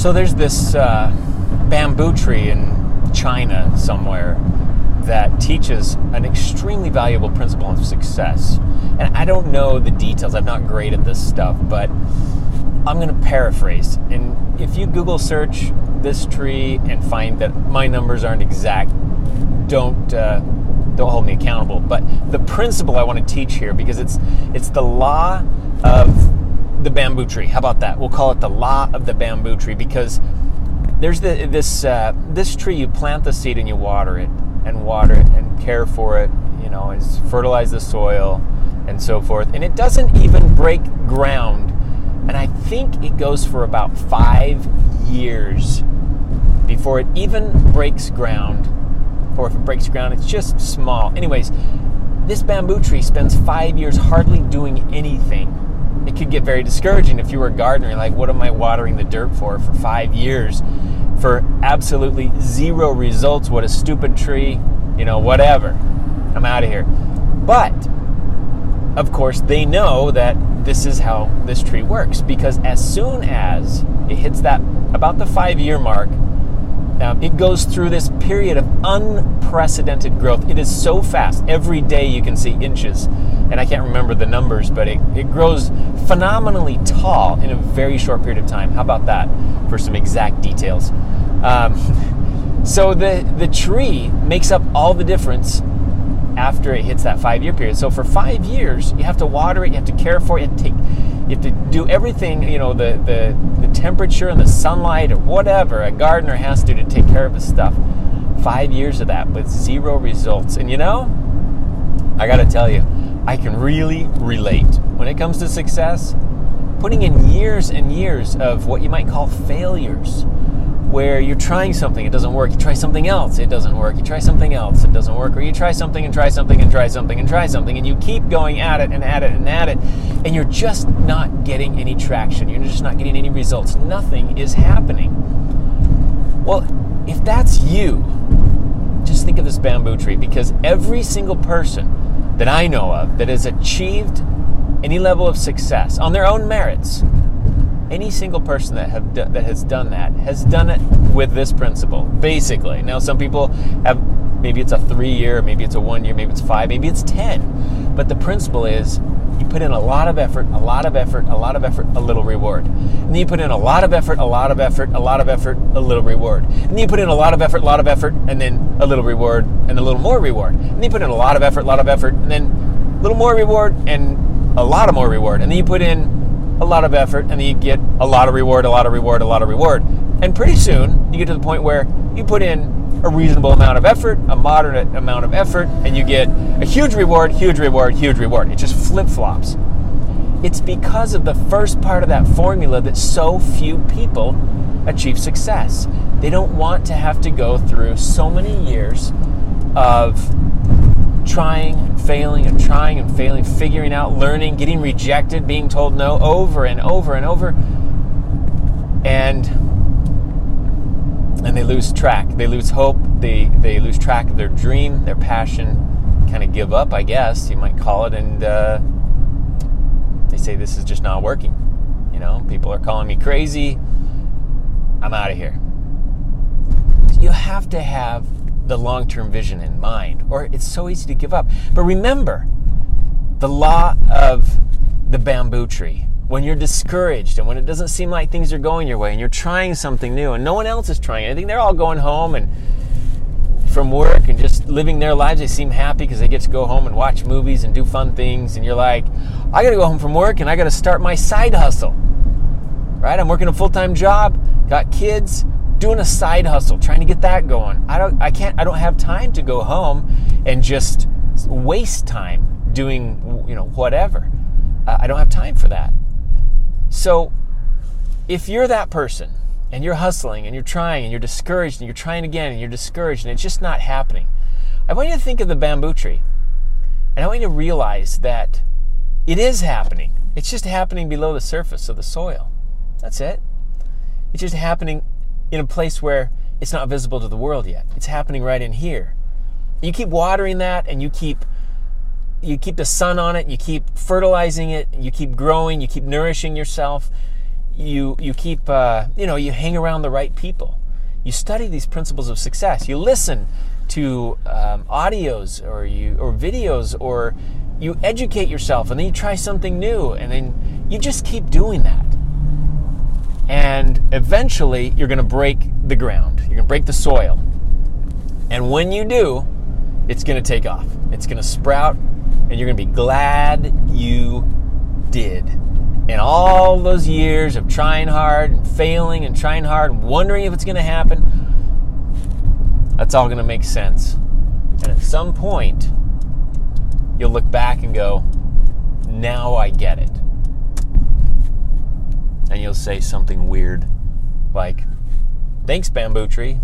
So there's this bamboo tree in China somewhere that teaches an extremely valuable principle of success. And I don't know the details. I'm not great at this stuff, but I'm going to paraphrase. And if you Google search this tree and find that my numbers aren't exact, don't hold me accountable. But the principle I want to teach here, because it's the law of the bamboo tree. How about that? We'll call it the law of the bamboo tree, because there's this tree. You plant the seed and you water it and care for it. Is fertilize the soil and so forth. And it doesn't even break ground. And I think it goes for about 5 years before it even breaks ground. Or if it breaks ground, it's just small. Anyways, this bamboo tree spends 5 years hardly doing anything. It could get very discouraging if you were a gardener. You're like, what am I watering the dirt for 5 years for absolutely zero results? What a stupid tree, whatever. I'm out of here. But, of course, they know that this is how this tree works, because as soon as it hits about the 5-year mark, it goes through this period of unprecedented growth. It is so fast. Every day you can see inches, and I can't remember the numbers, but it grows phenomenally tall in a very short period of time. How about that for some exact details? So the tree makes up all the difference after it hits that 5-year period. So for 5 years, you have to water it, you have to care for it, you have to do everything, the temperature and the sunlight or whatever a gardener has to take care of his stuff. 5 years of that with zero results. And I got to tell you, I can really relate. When it comes to success, putting in years and years of what you might call failures, where you're trying something, it doesn't work, you try something else, it doesn't work, you try something else, it doesn't work, or you try something and try something and try something and try something, and you keep going at it and at it and at it, and you're just not getting any traction, you're just not getting any results, nothing is happening. Well, if that's you, just think of this bamboo tree, because every single person that I know of that has achieved any level of success on their own merits, any single person that has done that has done it with this principle, basically. Now, some people have, maybe it's a 3-year, maybe it's a 1 year, maybe it's 5, maybe it's 10. But the principle is, you put in a lot of effort, a little reward. And then you put in a lot of effort, a little reward. And then you put in a lot of effort, and then a little reward, and a little more reward. And then you put in a lot of effort, and then a little more reward, and a lot of more reward. And then you put in a lot of effort, and then you get a lot of reward. And pretty soon, you get to the point where you put in a reasonable amount of effort, a moderate amount of effort, and you get a huge reward. It just flip-flops. It's because of the first part of that formula that so few people achieve success. They don't want to have to go through so many years of trying and failing, figuring out, learning, getting rejected, being told no over and over and over. And they lose track. They lose hope. They lose track of their dream, their passion, kind of give up, I guess you might call it. And they say, this is just not working. People are calling me crazy. I'm out of here. You have to have the long-term vision in mind, or it's so easy to give up. But remember the law of the bamboo tree. When you're discouraged and when it doesn't seem like things are going your way and you're trying something new and no one else is trying anything, they're all going home and from work and just living their lives. They seem happy because they get to go home and watch movies and do fun things, and you're like, I gotta go home from work and I gotta start my side hustle, right? I'm working a full-time job, got kids, doing a side hustle, trying to get that going. I don't have time to go home and just waste time doing, whatever. I don't have time for that. So if you're that person and you're hustling and you're trying and you're discouraged and you're trying again and you're discouraged and it's just not happening, I want you to think of the bamboo tree, and I want you to realize that it is happening. It's just happening below the surface of the soil. That's it. It's just happening in a place where it's not visible to the world yet. It's happening right in here. You keep watering that, and you keep the sun on it, you keep fertilizing it, you keep growing, you keep nourishing yourself. you keep, you hang around the right people. You study these principles of success. You listen to audios or videos, or you educate yourself, and then you try something new, and then you just keep doing that. And eventually, you're going to break the ground. You're going to break the soil. And when you do, it's going to take off. It's going to sprout, and you're going to be glad you did. And all those years of trying hard and failing and trying hard and wondering if it's going to happen, that's all going to make sense. And at some point, you'll look back and go, now I get it. And you'll say something weird like, thanks, bamboo tree.